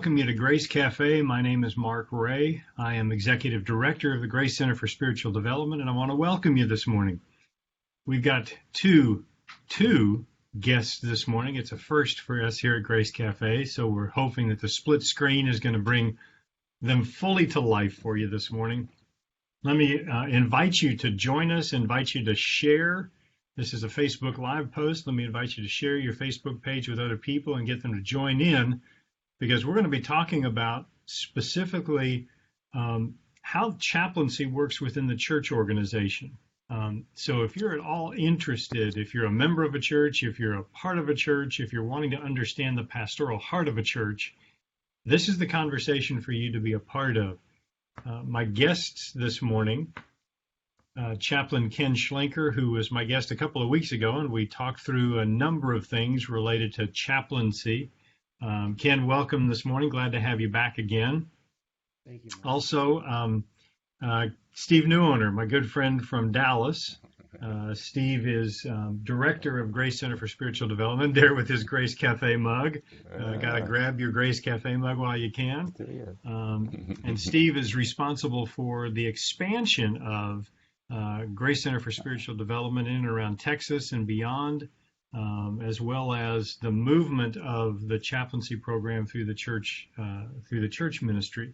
welcome you to Grace Cafe. My name is Mark Ray. I am Executive Director of the Grace Center for Spiritual Development, and I want to welcome you this morning. We've got two guests this morning. It's a first for us here at Grace Cafe, so we're hoping that the split screen is going to bring them fully to life for you this morning. Let me invite you to join us, invite you to share. This is a Facebook Live post. Let me invite you to share your Facebook page with other people and get them to join in, because we're going to be talking about specifically how chaplaincy works within the church organization. So if you're at all interested, if you're a member of a church, if you're a part of a church, if you're wanting to understand the pastoral heart of a church, this is the conversation for you to be a part of. My guests this morning, Chaplain Ken Schlenker, who was my guest a couple of weeks ago, and we talked through a number of things related to chaplaincy. Ken, welcome this morning. Glad to have you back again. Thank you, Mark. Also, Steve Neuwoehner, my good friend from Dallas. Steve is Director of Grace Center for Spiritual Development, there with his Grace Cafe mug. Got to grab your Grace Cafe mug while you can. And Steve is responsible for the expansion of Grace Center for Spiritual Development in and around Texas and beyond, as well as the movement of the chaplaincy program through the church ministry.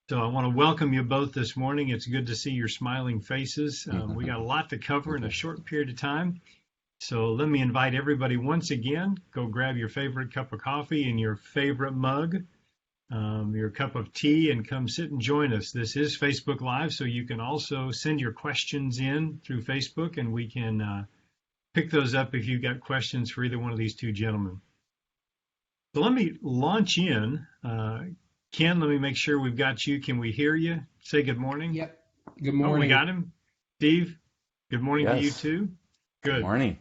So I want to welcome you both this morning. It's good to see your smiling faces. We got a lot to cover in a short period of time. So let me invite everybody once again, go grab your favorite cup of coffee and your favorite mug, your cup of tea, and come sit and join us. This is Facebook Live, so you can also send your questions in through Facebook, and we can pick those up if you've got questions for either one of these two gentlemen. So let me launch in. Ken, let me make sure we've got you. Can we hear you? Say good morning. Yep. Good morning. Oh, we got him. Steve, good morning to you Yes. too. Good. Good morning.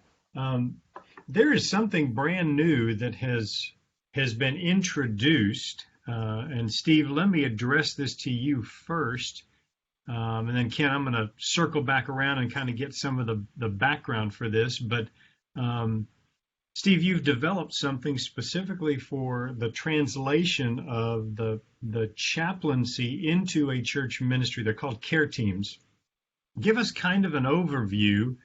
There is something brand new that has been introduced. And Steve, let me address this to you first. And then Ken, I'm going to circle back around and kind of get some of the background for this. But Steve, you've developed something specifically for the translation of the chaplaincy into a church ministry. They're called care teams. Give us kind of an overview,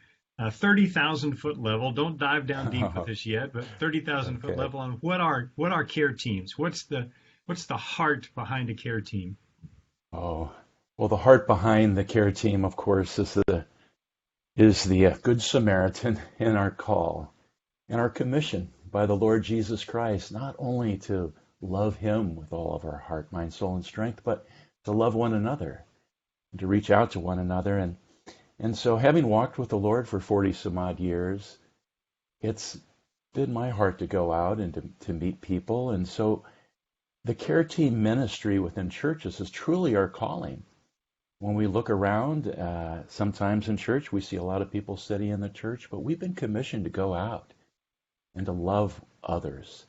30,000 foot level. Don't dive down deep with this yet, but 30,000 foot level on what are care teams? What's the heart behind a care team? Oh, well, the heart behind the care team, of course, is the Good Samaritan in our call and our commission by the Lord Jesus Christ, not only to love him with all of our heart, mind, soul, and strength, but to love one another and to reach out to one another. And so having walked with the Lord for 40 some odd years, it's been my heart to go out and to meet people. And so the care team ministry within churches is truly our calling. When we look around, sometimes in church, we see a lot of people sitting in the church, but we've been commissioned to go out and to love others.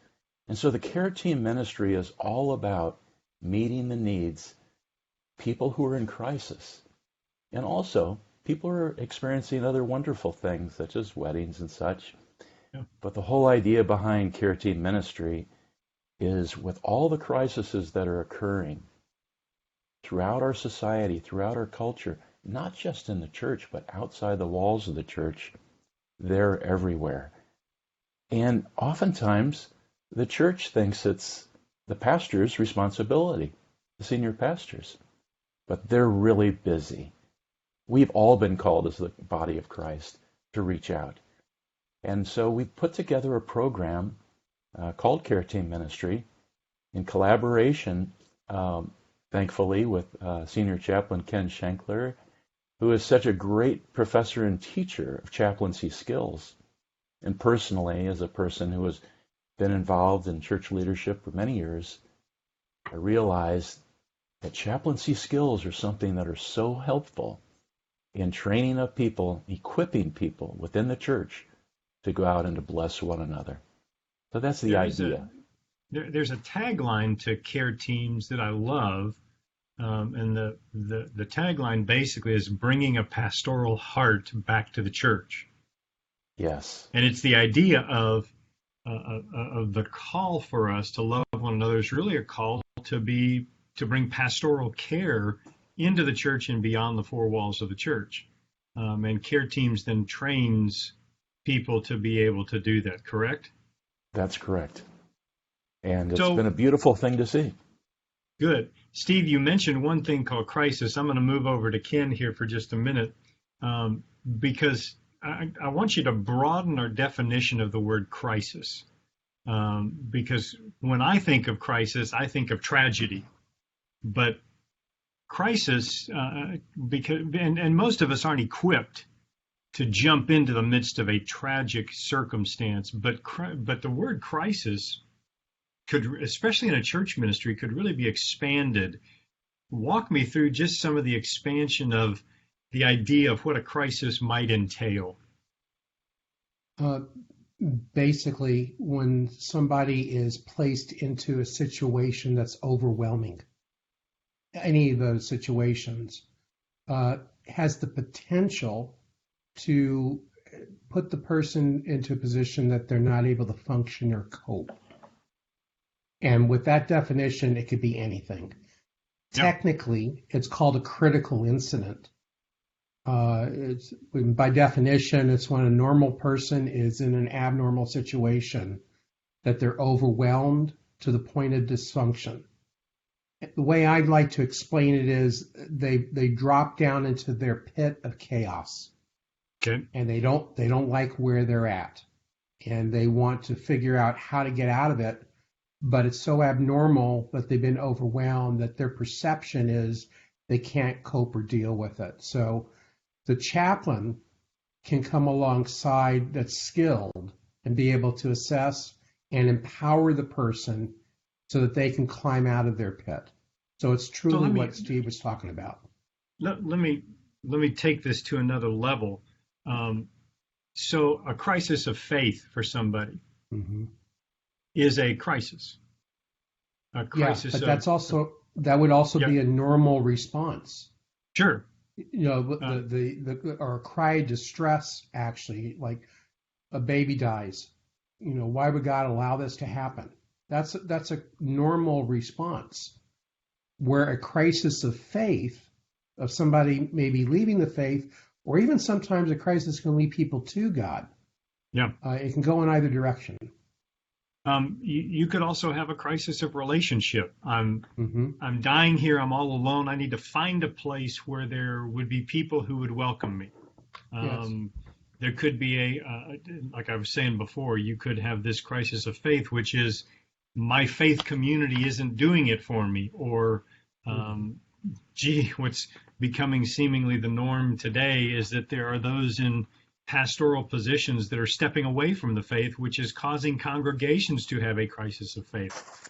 And so the care team ministry is all about meeting the needs, people who are in crisis, and also people who are experiencing other wonderful things, such as weddings and such. Yeah. But the whole idea behind care team ministry is, with all the crises that are occurring throughout our society, throughout our culture, not just in the church, but outside the walls of the church, they're everywhere. And oftentimes, the church thinks it's the pastor's responsibility, the senior pastors, but they're really busy. We've all been called as the body of Christ to reach out. And so we've put together a program called Care Team Ministry in collaboration, thankfully, with Senior Chaplain Ken Schlenker, who is such a great professor and teacher of chaplaincy skills. And personally, as a person who has been involved in church leadership for many years, I realized that chaplaincy skills are something that are so helpful in training of people, equipping people within the church to go out and to bless one another. So that's the idea. There's a tagline to care teams that I love, and the tagline basically is bringing a pastoral heart back to the church. Yes. And it's the idea of the call for us to love one another is really a call to bring pastoral care into the church and beyond the four walls of the church. And care teams then trains people to be able to do that, correct? That's correct. And it's So been a beautiful thing to see. good. Steve, you mentioned one thing called crisis. I'm going to move over to Ken here for just a minute because I want you to broaden our definition of the word crisis. Because when I think of crisis, I think of tragedy. But crisis, and most of us aren't equipped to jump into the midst of a tragic circumstance. But the word crisis could, especially in a church ministry, could really be expanded. Walk me through just some of the expansion of the idea of what a crisis might entail. Basically, when somebody is placed into a situation that's overwhelming, any of those situations has the potential to put the person into a position that they're not able to function or cope. And with that definition, it could be anything. Yep. Technically, it's called a critical incident. By definition, it's when a normal person is in an abnormal situation that they're overwhelmed to the point of dysfunction. The way I'd like to explain it is they drop down into their pit of chaos. Okay. And they don't like where they're at, and they want to figure out how to get out of it, but it's so abnormal that they've been overwhelmed that their perception is they can't cope or deal with it. So the chaplain can come alongside that's skilled and be able to assess and empower the person so that they can climb out of their pit. So it's truly what Steve was talking about. Let me take this to another level. So a crisis of faith for somebody is a crisis. A crisis but that would also be a normal response. Sure. You know, or a cry of distress, actually, like a baby dies. You know, why would God allow this to happen? That's a normal response. Where a crisis of faith, of somebody maybe leaving the faith, or even sometimes a crisis can lead people to God. Yeah. It can go in either direction. You could also have a crisis of relationship. I'm dying here. I'm all alone. I need to find a place where there would be people who would welcome me. Yes. There could be like I was saying before, you could have this crisis of faith, which is my faith community isn't doing it for me, or what's becoming seemingly the norm today is that there are those in pastoral positions that are stepping away from the faith, which is causing congregations to have a crisis of faith.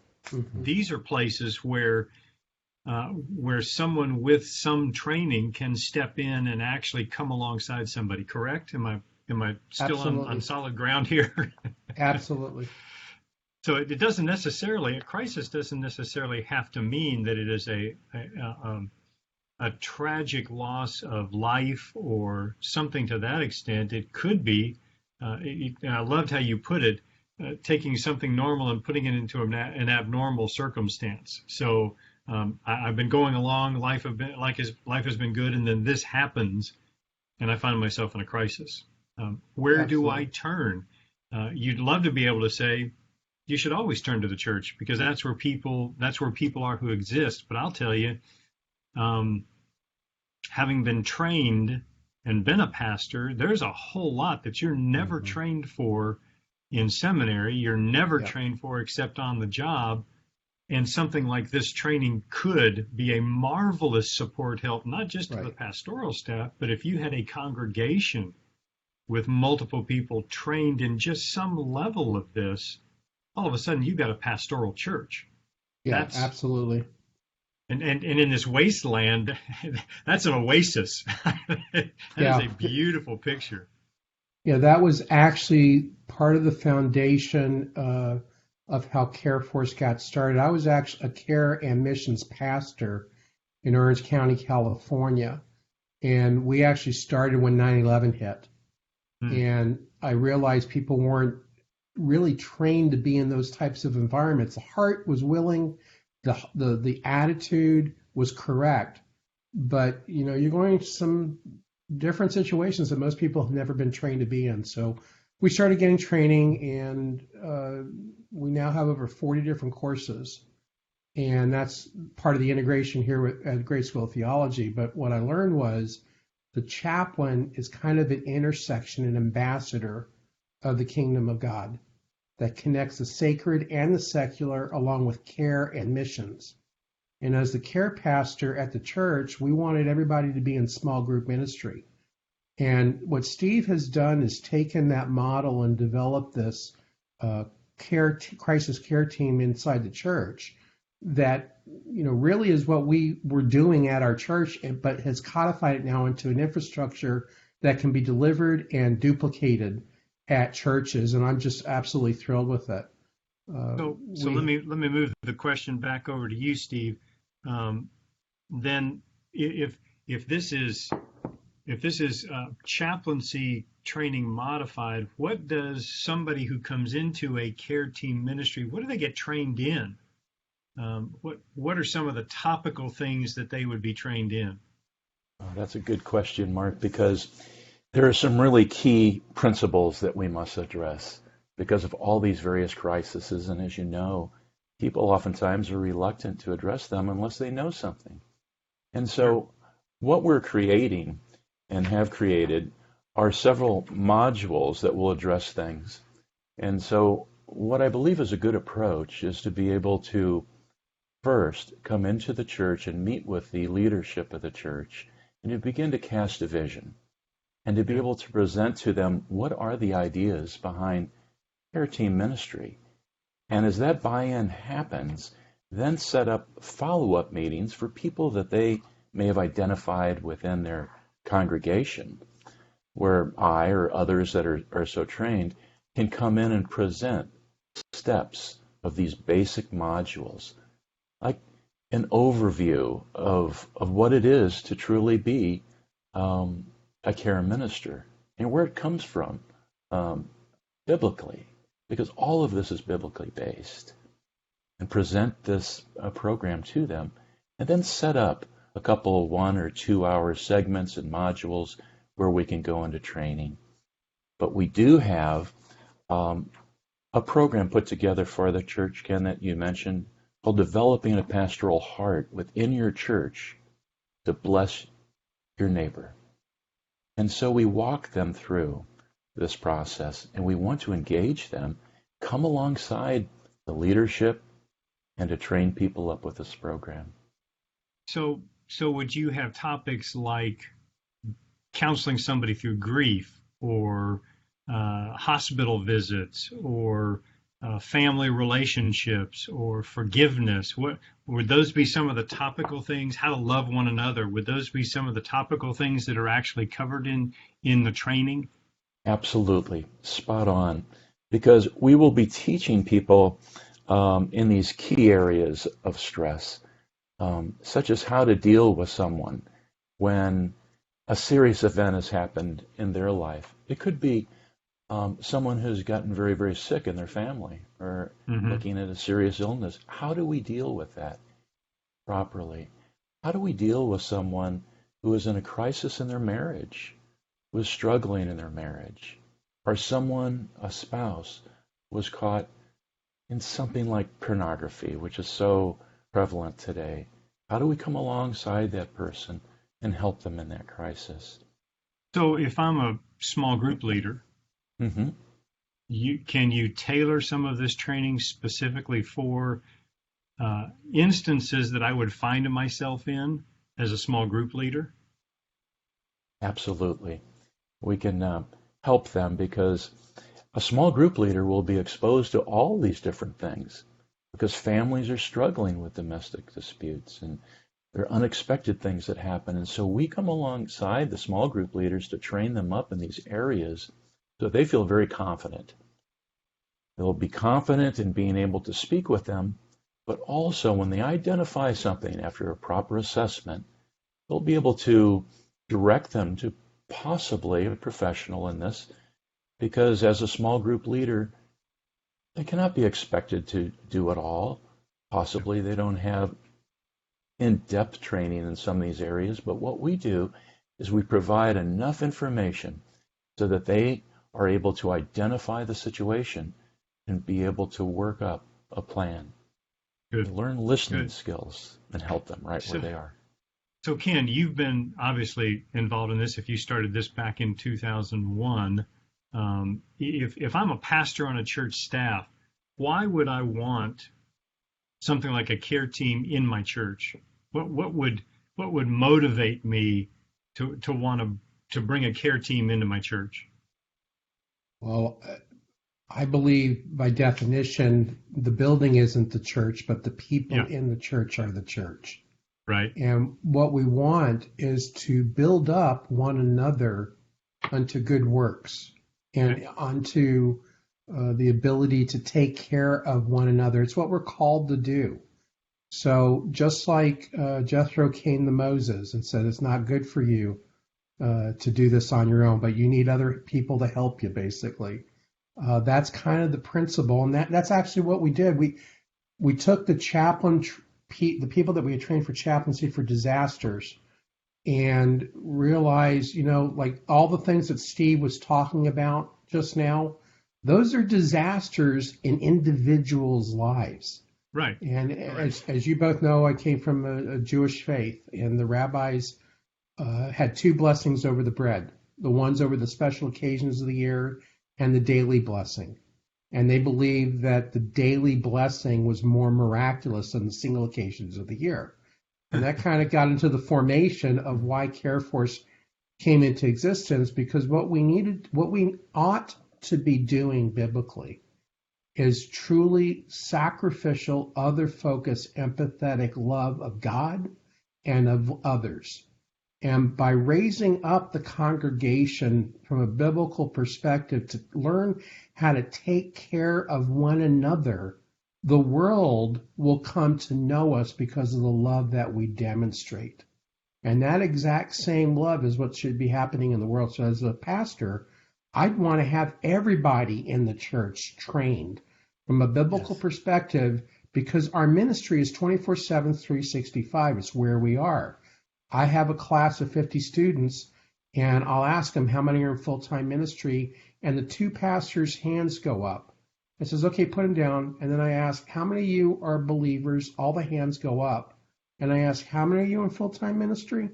These are places where someone with some training can step in and actually come alongside somebody. Correct? Am I still on solid ground here? Absolutely. So it doesn't necessarily, a crisis doesn't necessarily have to mean that it is a tragic loss of life or something to that extent. It could be, and I loved how you put it, taking something normal and putting it into an abnormal circumstance. So I've been going along, life has been good, and then this happens, and I find myself in a crisis. Where do I turn? You'd love to be able to say, you should always turn to the church because that's where people are who exist. But I'll tell you, having been trained and been a pastor, there's a whole lot that you're never trained for in seminary. You're never trained for except on the job. And something like this training could be a marvelous support help, not just to the pastoral staff, but if you had a congregation with multiple people trained in just some level of this, all of a sudden you've got a pastoral church. Yeah, absolutely. And in this wasteland, that's an oasis. That is a beautiful picture. Yeah, that was actually part of the foundation of how Care Force got started. I was actually a care and missions pastor in Orange County, California, and we actually started when 9/11 hit. And I realized people weren't really trained to be in those types of environments. The heart was willing, the attitude was correct, but you're going to some different situations that most people have never been trained to be in. So we started getting training, and we now have over 40 different courses, and that's part of the integration here at Grade School of Theology. But what I learned was the chaplain is kind of an intersection, an ambassador of the kingdom of God that connects the sacred and the secular along with care and missions. And as the care pastor at the church, we wanted everybody to be in small group ministry. And what Steve has done is taken that model and developed this crisis care team inside the church that really is what we were doing at our church, but has codified it now into an infrastructure that can be delivered and duplicated at churches, and I'm just absolutely thrilled with it. So let me move the question back over to you, Steve. Then, if this is chaplaincy training modified, what does somebody who comes into a care team ministry, what do they get trained in? What are some of the topical things that they would be trained in? Oh, that's a good question, Mark, because there are some really key principles that we must address because of all these various crises. And as you know, people oftentimes are reluctant to address them unless they know something. And so what we're creating and have created are several modules that will address things. And so what I believe is a good approach is to be able to first come into the church and meet with the leadership of the church and to begin to cast a vision and to be able to present to them what are the ideas behind care team ministry. And as that buy-in happens, then set up follow-up meetings for people that they may have identified within their congregation, where I or others that are so trained can come in and present steps of these basic modules, like an overview of what it is to truly be a care minister and where it comes from biblically, because all of this is biblically based, and present this program to them, and then set up a couple of 1 or 2 hour segments and modules where we can go into training. But we do have a program put together for the church, Ken, that you mentioned, called Developing a Pastoral Heart within your church to bless your neighbor. And so we walk them through this process, and we want to engage them, come alongside the leadership, and to train people up with this program. So would you have topics like counseling somebody through grief, or hospital visits, or family relationships, or forgiveness? What would those be some of the topical things? How to love one another? Would those be some of the topical things that are actually covered in the training? Absolutely, spot on. Because we will be teaching people in these key areas of stress, such as how to deal with someone when a serious event has happened in their life. It could be someone who's gotten very, very sick in their family, or looking at a serious illness. How do we deal with that properly? How do we deal with someone who is in a crisis in their marriage, who is struggling in their marriage, or someone, a spouse, was caught in something like pornography, which is so prevalent today? How do we come alongside that person and help them in that crisis? So if I'm a small group leader, can you tailor some of this training specifically for instances that I would find myself in as a small group leader? Absolutely. We can help them, because a small group leader will be exposed to all these different things, because families are struggling with domestic disputes and there are unexpected things that happen. And so we come alongside the small group leaders to train them up in these areas so they feel very confident. They'll be confident in being able to speak with them, but also when they identify something after a proper assessment, they'll be able to direct them to possibly a professional in this, because as a small group leader, They cannot be expected to do it all. Possibly they don't have in-depth training in some of these areas, but what we do is we provide enough information so that they are able to identify the situation and be able to work up a plan. Good. Learn listening Good. skills and help them right where they are. So Ken, you've been obviously involved in this. If you started this back in 2001, if I'm a pastor on a church staff, why would I want something like a care team in my church? What would motivate me to want to bring a care team into my church? Well, I believe by definition, the building isn't the church, but the people in the church are the church. Right. And what we want is to build up one another unto good works and unto the ability to take care of one another. It's what we're called to do. So just like Jethro came to Moses and said, it's not good for you to do this on your own, but you need other people to help you, basically. That's kind of the principle. And that's actually what we did. We took the the people that we had trained for chaplaincy for disasters and realized, like all the things that Steve was talking about just now, those are disasters in individuals' lives. Right. And as you both know, I came from a Jewish faith, and the rabbis had two blessings over the bread, the ones over the special occasions of the year and the daily blessing. And they believed that the daily blessing was more miraculous than the single occasions of the year. And that kind of got into the formation of why CareForce came into existence, because what we ought to be doing biblically is truly sacrificial, other-focused, empathetic love of God and of others. And by raising up the congregation from a biblical perspective to learn how to take care of one another, the world will come to know us because of the love that we demonstrate. And that exact same love is what should be happening in the world. So as a pastor, I'd want to have everybody in the church trained from a biblical perspective, because our ministry is 24/7, 365. It's where we are. I have a class of 50 students, and I'll ask them how many are in full-time ministry, and the two pastors' hands go up. It says, okay, put them down. And then I ask, how many of you are believers? All the hands go up. And I ask, how many of you in full-time ministry?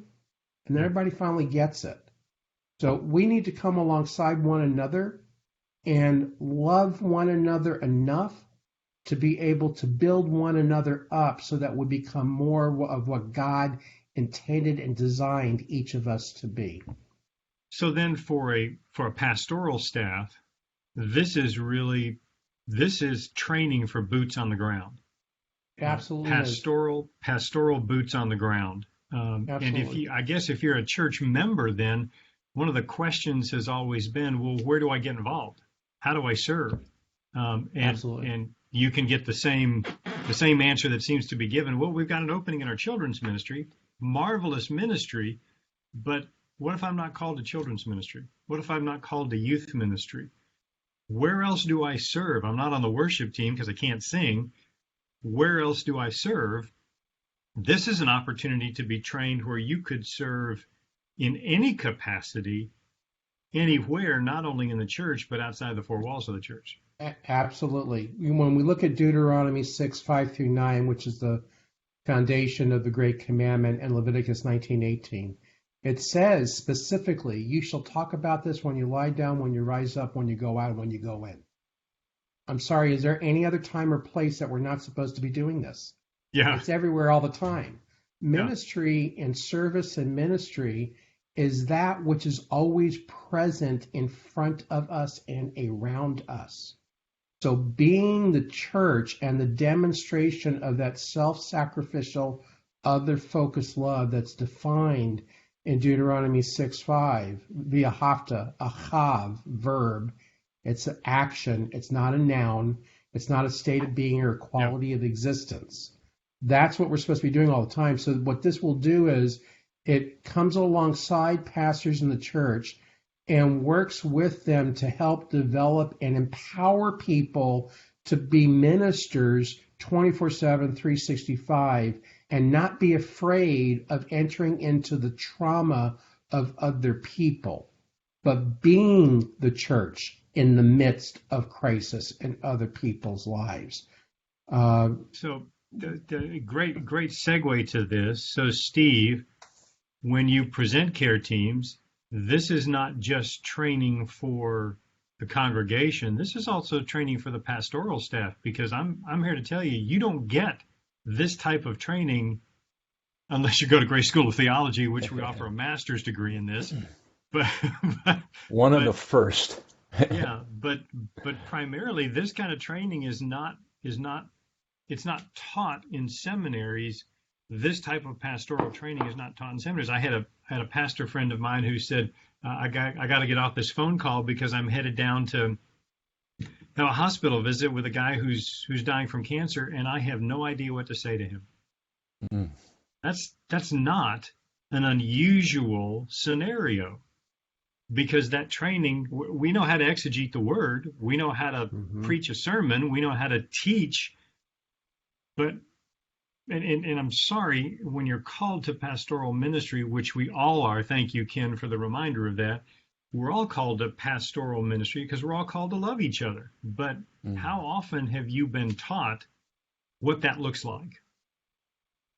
And then everybody finally gets it. So we need to come alongside one another and love one another enough to be able to build one another up so that we become more of what God intended and designed each of us to be. So then for a pastoral staff, this is training for boots on the ground. Absolutely. Pastoral boots on the ground. And if you're a church member, then one of the questions has always been, well, where do I get involved? How do I serve? Absolutely. And you can get the same answer that seems to be given. Well, we've got an opening in our children's ministry, marvelous ministry, but what if I'm not called to children's ministry? What if I'm not called to youth ministry? Where else do I serve? I'm not on the worship team because I can't sing. Where else do I serve? This is an opportunity to be trained where you could serve in any capacity, anywhere, not only in the church, but outside the four walls of the church. Absolutely. When we look at Deuteronomy 6:5-9, which is the foundation of the Great Commandment, and Leviticus 19:18, it says specifically, you shall talk about this when you lie down, when you rise up, when you go out, when you go in. I'm sorry, is there any other time or place that we're not supposed to be doing this? Yeah. It's everywhere all the time. Ministry and service and ministry is that which is always present in front of us and around us. So being the church and the demonstration of that self-sacrificial, other-focused love that's defined in Deuteronomy 6:5 via hafta, a chav, verb. It's an action. It's not a noun. It's not a state of being or a quality of existence. That's what we're supposed to be doing all the time. So what this will do is it comes alongside pastors in the church and works with them to help develop and empower people to be ministers 24/7, 365, and not be afraid of entering into the trauma of other people, but being the church in the midst of crisis in other people's lives. So the great segue to this. So Steve, when you present care teams, this is not just training for the congregation. This is also training for the pastoral staff, because I'm here to tell you, you don't get this type of training unless you go to Grace School of Theology, which we offer a master's degree in this. But, One of the first. Yeah, but primarily this kind of training is not it's not taught in seminaries. This type of pastoral training is not taught in seminaries. I had a pastor friend of mine who said, I got to get off this phone call because I'm headed down to have a hospital visit with a guy who's dying from cancer, and I have no idea what to say to him. Mm. That's not an unusual scenario, because that training, we know how to exegete the word, we know how to preach a sermon, we know how to teach, but and I'm sorry, when you're called to pastoral ministry, which we all are, thank you, Ken, for the reminder of that, we're all called to pastoral ministry because we're all called to love each other. But how often have you been taught what that looks like?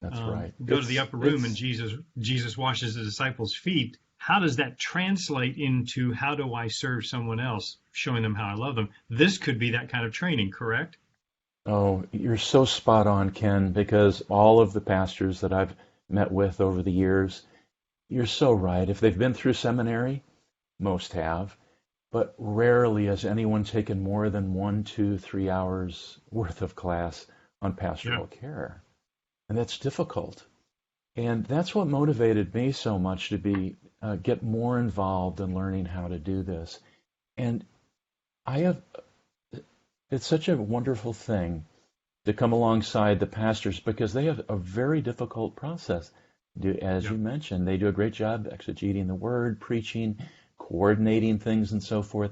That's right. Go to the upper room and Jesus washes the disciples' feet. How does that translate into how do I serve someone else, showing them how I love them? This could be that kind of training, correct? Oh, you're so spot on, Ken, because all of the pastors that I've met with over the years, you're so right. If they've been through seminary, most have, but rarely has anyone taken more than 1, 2, 3 hours worth of class on pastoral care. And that's difficult. And that's what motivated me so much to get more involved in learning how to do this. And it's such a wonderful thing to come alongside the pastors, because they have a very difficult process. As you mentioned, they do a great job exegeting the word, preaching, coordinating things, and so forth.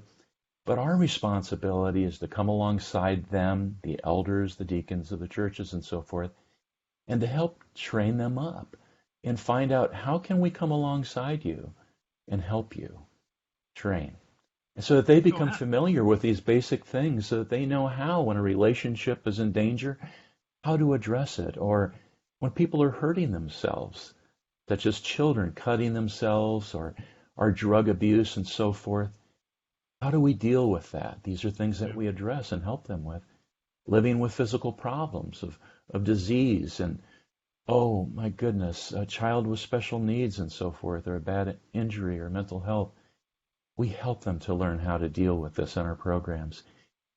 But our responsibility is to come alongside them, the elders, the deacons of the churches, and so forth, and to help train them up and find out how can we come alongside you and help you train. And so that they become familiar with these basic things, so that they know how, when a relationship is in danger, how to address it, or when people are hurting themselves, such as children cutting themselves, or drug abuse and so forth. How do we deal with that? These are things that we address and help them with. Living with physical problems of disease, and oh my goodness, a child with special needs and so forth, or a bad injury or mental health. We help them to learn how to deal with this in our programs.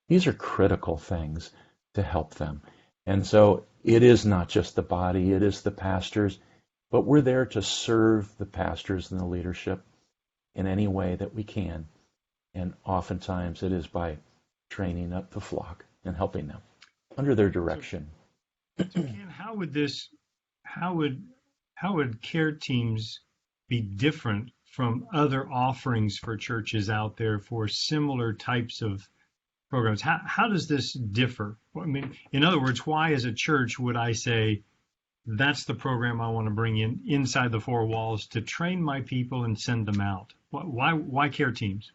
These are critical things to help them. And so it is not just the body, it is the pastors, but we're there to serve the pastors and the leadership in any way that we can. And oftentimes it is by training up the flock and helping them under their direction. So Ken, how would care teams be different from other offerings for churches out there for similar types of programs? How does this differ? I mean, in other words, why as a church would I say, that's the program I want to bring in inside the four walls to train my people and send them out? Why care teams?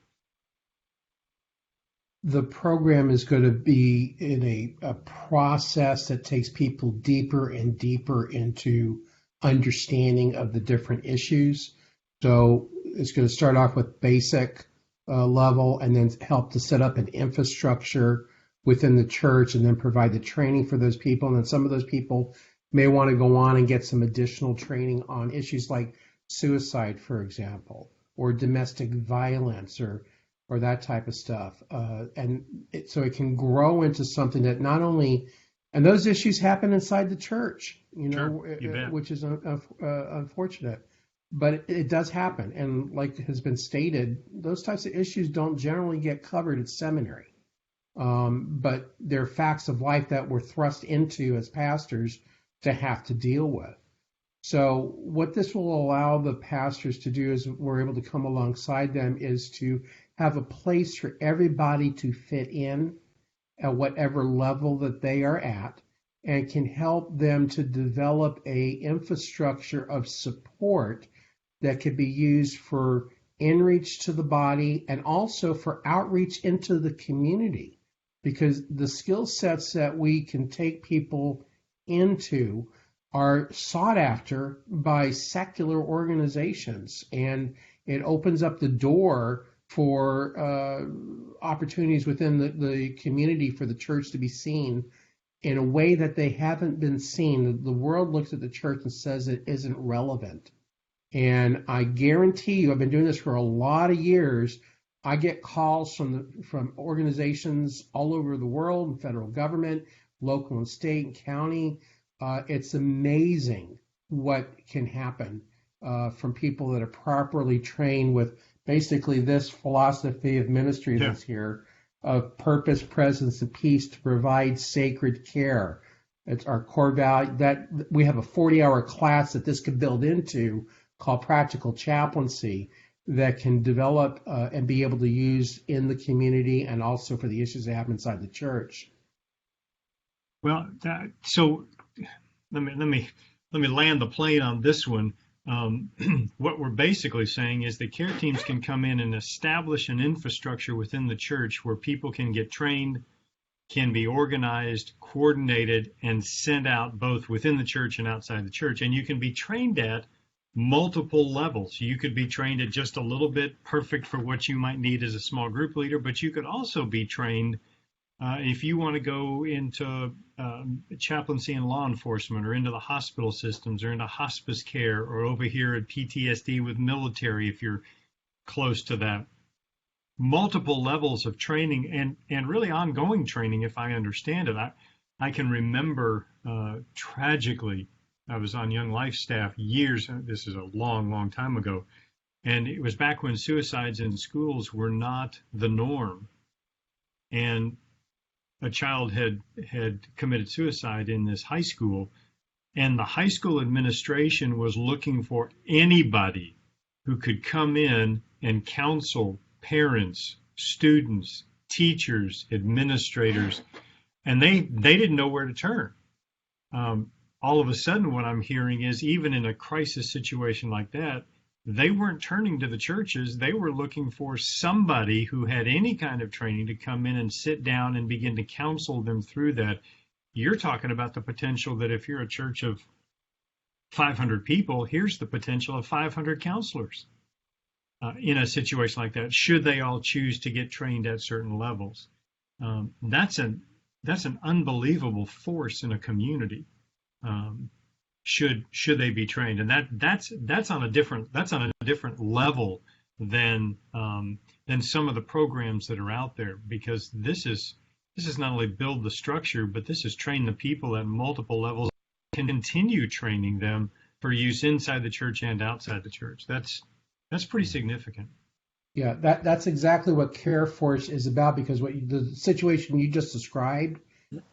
The program is going to be in a process that takes people deeper and deeper into understanding of the different issues. So it's going to start off with basic level, and then help to set up an infrastructure within the church, and then provide the training for those people. And then some of those people may want to go on and get some additional training on issues like suicide, for example, or domestic violence, or that type of stuff. So it can grow into something that not only, and those issues happen inside the church, which is unfortunate, but it does happen. And like has been stated, those types of issues don't generally get covered at seminary. But they're facts of life that we're thrust into as pastors to have to deal with. So what this will allow the pastors to do, is we're able to come alongside them, is to have a place for everybody to fit in at whatever level that they are at, and can help them to develop a infrastructure of support that could be used for inreach to the body and also for outreach into the community, because the skill sets that we can take people into are sought after by secular organizations, and it opens up the door for opportunities within the community for the church to be seen in a way that they haven't been seen. The world looks at the church and says it isn't relevant. And I guarantee you, I've been doing this for a lot of years. I get calls from organizations all over the world, and federal government, local and state and county. It's amazing what can happen from people that are properly trained with basically this philosophy of ministry that's here, of purpose, presence, and peace to provide sacred care. It's our core value. That we have a 40-hour class that this could build into, called Practical Chaplaincy, that can develop and be able to use in the community and also for the issues that happen inside the church. Well, so let me land the plane on this one. What we're basically saying is that care teams can come in and establish an infrastructure within the church where people can get trained, can be organized, coordinated, and sent out both within the church and outside the church. And you can be trained at multiple levels. You could be trained at just a little bit, perfect for what you might need as a small group leader, but you could also be trained if you want to go into chaplaincy and law enforcement, or into the hospital systems, or into hospice care, or over here at PTSD with military, if you're close to that. Multiple levels of training and really ongoing training, if I understand it. I can remember tragically, I was on Young Life staff years, this is a long, long time ago, and it was back when suicides in schools were not the norm. And a child had committed suicide in this high school, and the high school administration was looking for anybody who could come in and counsel parents, students, teachers, administrators, and they didn't know where to turn. All of a sudden, what I'm hearing is, even in a crisis situation like that, they weren't turning to the churches. They were looking for somebody who had any kind of training to come in and sit down and begin to counsel them through that. You're talking about the potential that if you're a church of 500 people, here's the potential of 500 counselors in a situation like that, should they all choose to get trained at certain levels. That's an unbelievable force in a community. Should they be trained, and that's on a different level than some of the programs that are out there, because this is not only build the structure, but this is train the people at multiple levels, and continue training them for use inside the church and outside the church. That's pretty significant. Yeah, that's exactly what Care Force is about, because the situation you just described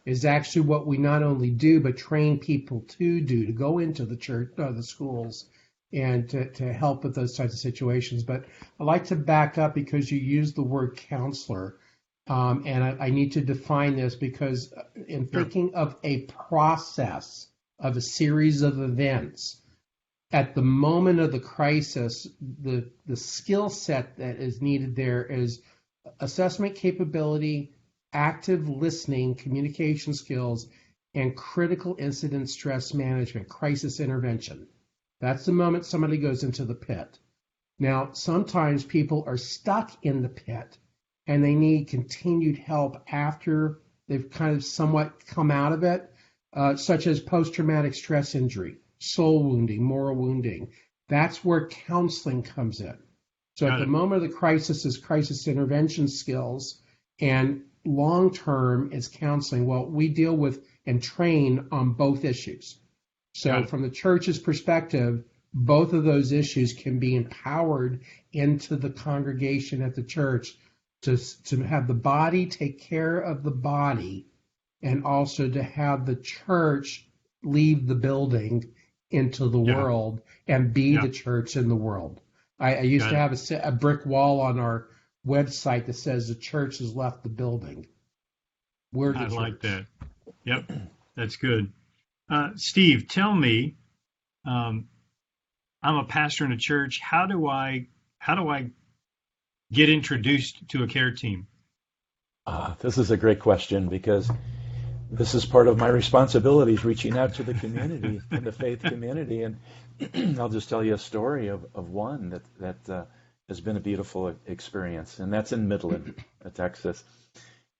is actually what we not only do, but train people to do, to go into the church, the schools, and to help with those types of situations. But I'd like to back up, because you used the word counselor, and I need to define this, because in thinking of a process, of a series of events, at the moment of the crisis, the skill set that is needed there is assessment capability, active listening, communication skills, and critical incident stress management, crisis intervention. That's the moment somebody goes into the pit. Now, sometimes people are stuck in the pit and they need continued help after they've kind of somewhat come out of it, such as post-traumatic stress injury, soul wounding, moral wounding. That's where counseling comes in. So at the moment of the crisis is crisis intervention skills, and long-term is counseling. Well, we deal with and train on both issues. So from the church's perspective, both of those issues can be empowered into the congregation at the church to have the body take care of the body, and also to have the church leave the building into the world and be the church in the world. I used to have a brick wall on our website that says the church has left the building. We're the I like church. that. Yep, that's good. Steve, tell me, um, I'm a pastor in a church. How do I get introduced to a care team? This is a great question because this is part of my responsibilities, reaching out to the community and the faith community. And I'll just tell you a story of one that has been a beautiful experience, and that's in Midland, Texas.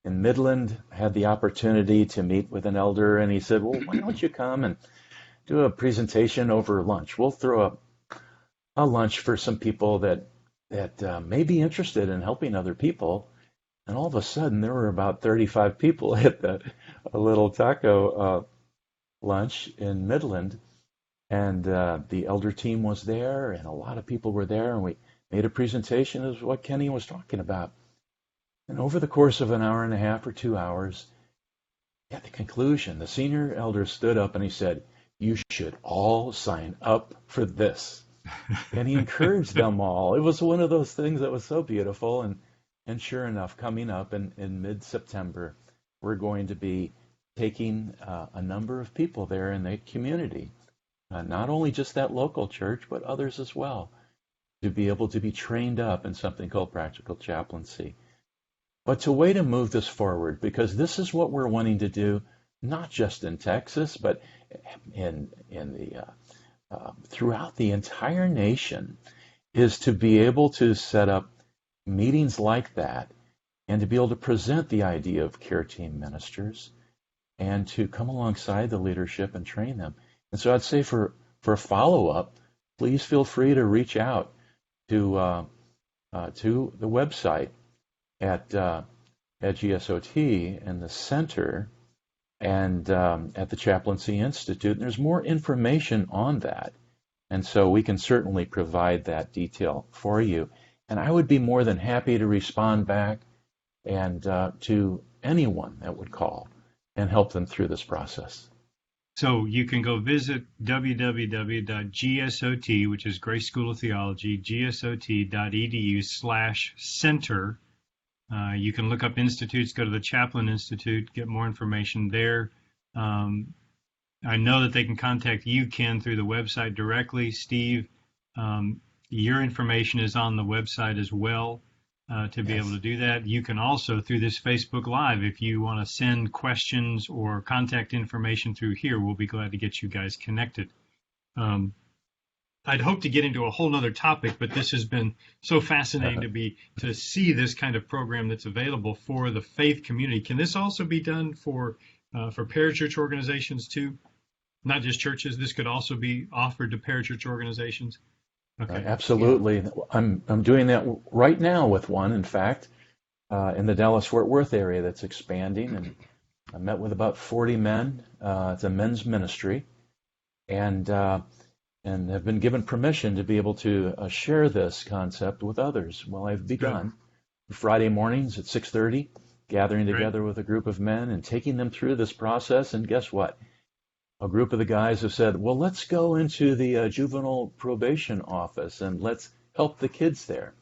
In Midland, I had the opportunity to meet with an elder, and he said, "Well, why don't you come and do a presentation over lunch? We'll throw a lunch for some people that may be interested in helping other people." And all of a sudden, there were about 35 people at the a little taco lunch in Midland, and the elder team was there, and a lot of people were there, and we made a presentation of what Kenny was talking about. And over the course of an hour and a half or 2 hours, at the conclusion, the senior elder stood up and he said, "You should all sign up for this." And he encouraged them all. It was one of those things that was so beautiful. And sure enough, coming up in mid-September, we're going to be taking a number of people there in the community, not only just that local church, but others as well, to be able to be trained up in something called practical chaplaincy. But to way to move this forward, because this is what we're wanting to do, not just in Texas, but in the throughout the entire nation, is to be able to set up meetings like that and to be able to present the idea of care team ministers and to come alongside the leadership and train them. And so I'd say for follow-up, please feel free to reach out to the website at GSOT and the center and at the Chaplaincy Institute. And there's more information on that. And so we can certainly provide that detail for you. And I would be more than happy to respond back and to anyone that would call and help them through this process. So you can go visit www.gsot, which is Grace School of Theology, gsot.edu/center. You can look up institutes, go to the Chaplain Institute, get more information there. I know that they can contact you, Ken, through the website directly. Steve, your information is on the website as well to be able to do that. You can also, through this Facebook Live, if you want to send questions or contact information through here, we'll be glad to get you guys connected. I'd hope to get into a whole nother topic, but this has been so fascinating to see this kind of program that's available for the faith community. Can this also be done for parachurch organizations too? Not just churches. This could also be offered to parachurch organizations. Okay. Absolutely. Yeah. I'm doing that right now with one, in fact, in the Dallas-Fort Worth area that's expanding. And I met with about 40 men. It's a men's ministry. And have been given permission to be able to share this concept with others. Well, I've begun Friday mornings at 6:30, gathering together with a group of men and taking them through this process. And guess what? A group of the guys have said, well, let's go into the juvenile probation office and let's help the kids there.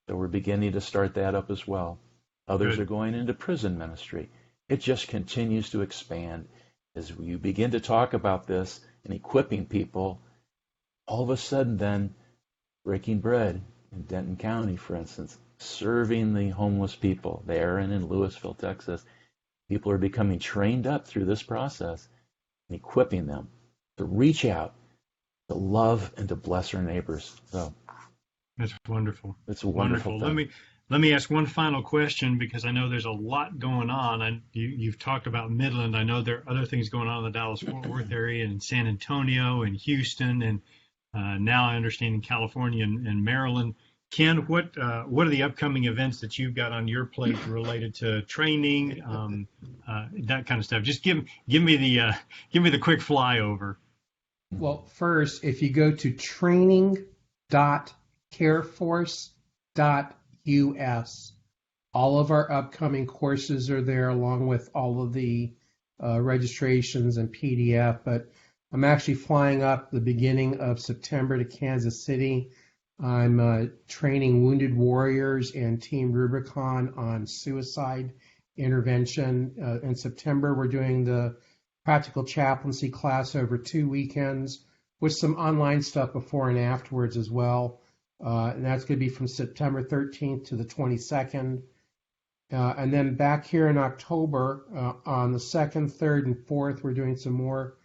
So we're beginning to start that up as well. Others are going into prison ministry. It just continues to expand as you begin to talk about this and equipping people. All of a sudden then, breaking bread in Denton County, for instance, serving the homeless people there and in Lewisville, Texas. People are becoming trained up through this process and equipping them to reach out, to love, and to bless our neighbors. So that's wonderful. It's a wonderful thing. Let me ask one final question, because I know there's a lot going on. And you've talked about Midland. I know there are other things going on in the Dallas-Fort Worth area and San Antonio and Houston, and now I understand in California and Maryland. Ken, what are the upcoming events that you've got on your plate related to training, that kind of stuff? Just give me the quick flyover. Well, first, if you go to training.careforce.us, all of our upcoming courses are there, along with all of the registrations and PDF. But I'm actually flying up the beginning of September to Kansas City. I'm training Wounded Warriors and Team Rubicon on suicide intervention. In September, we're doing the practical chaplaincy class over 2 weekends with some online stuff before and afterwards as well. And that's going to be from September 13th to the 22nd. And then back here in October, on the 2nd, 3rd, and 4th, we're doing some more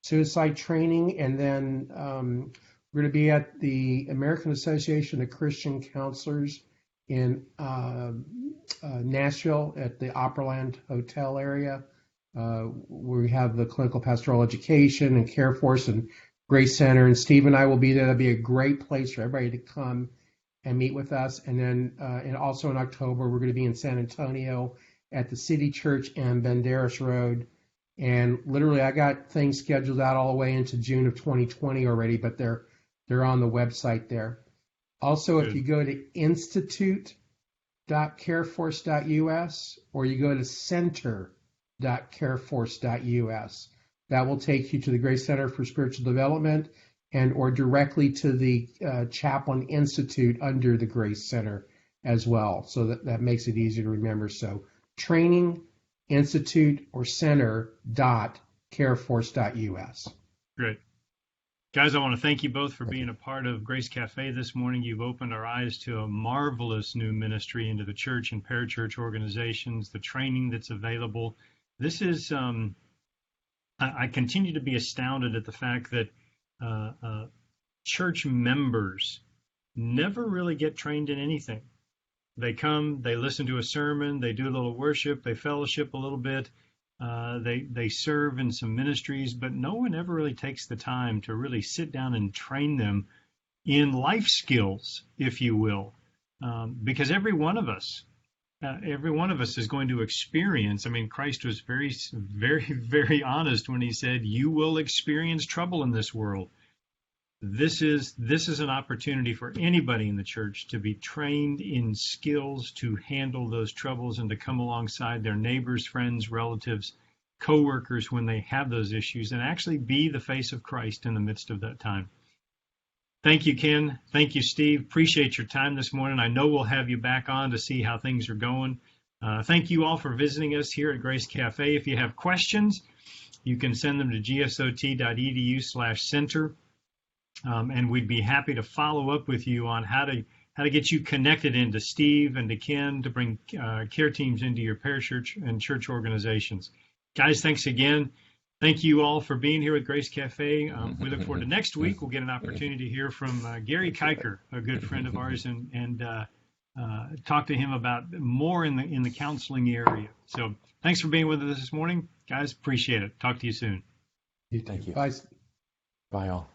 suicide training. And then we're going to be at the American Association of Christian Counselors in Nashville at the Opryland Hotel area. We have the clinical pastoral education and care force and Grace Center, and Steve and I will be there. That'll be a great place for everybody to come and meet with us. And then and also in October, we're going to be in San Antonio at the City Church and Banderas Road. And literally, I got things scheduled out all the way into June of 2020 already, but they're on the website there. Also, if you go to institute.careforce.us or you go to center.careforce.us, that will take you to the Grace Center for Spiritual Development and or directly to the Chaplain Institute under the Grace Center as well. So that makes it easy to remember. So training, institute, or center.careforce.us. Great. Guys, I want to thank you both for being a part of Grace Cafe this morning. You've opened our eyes to a marvelous new ministry into the church and parachurch organizations, the training that's available. This is, I continue to be astounded at the fact that church members never really get trained in anything. They come, they listen to a sermon, they do a little worship, they fellowship a little bit, they serve in some ministries, but no one ever really takes the time to really sit down and train them in life skills, if you will, because every one of us is going to experience. I mean, Christ was very, very, very honest when he said, "You will experience trouble in this world." This is an opportunity for anybody in the church to be trained in skills to handle those troubles and to come alongside their neighbors, friends, relatives, co-workers when they have those issues and actually be the face of Christ in the midst of that time. Thank you, Ken. Thank you, Steve. Appreciate your time this morning. I know we'll have you back on to see how things are going. Thank you all for visiting us here at Grace Cafe. If you have questions, you can send them to gsot.edu/center. And we'd be happy to follow up with you on how to get you connected into Steve and to Ken to bring care teams into your parachurch and church organizations. Guys, thanks again. Thank you all for being here with Grace Cafe. We look forward to next week. We'll get an opportunity to hear from Gary Kiker, a good friend of ours, and talk to him about more in the counseling area. So thanks for being with us this morning. Guys, appreciate it. Talk to you soon. Thank you. Bye. Bye all.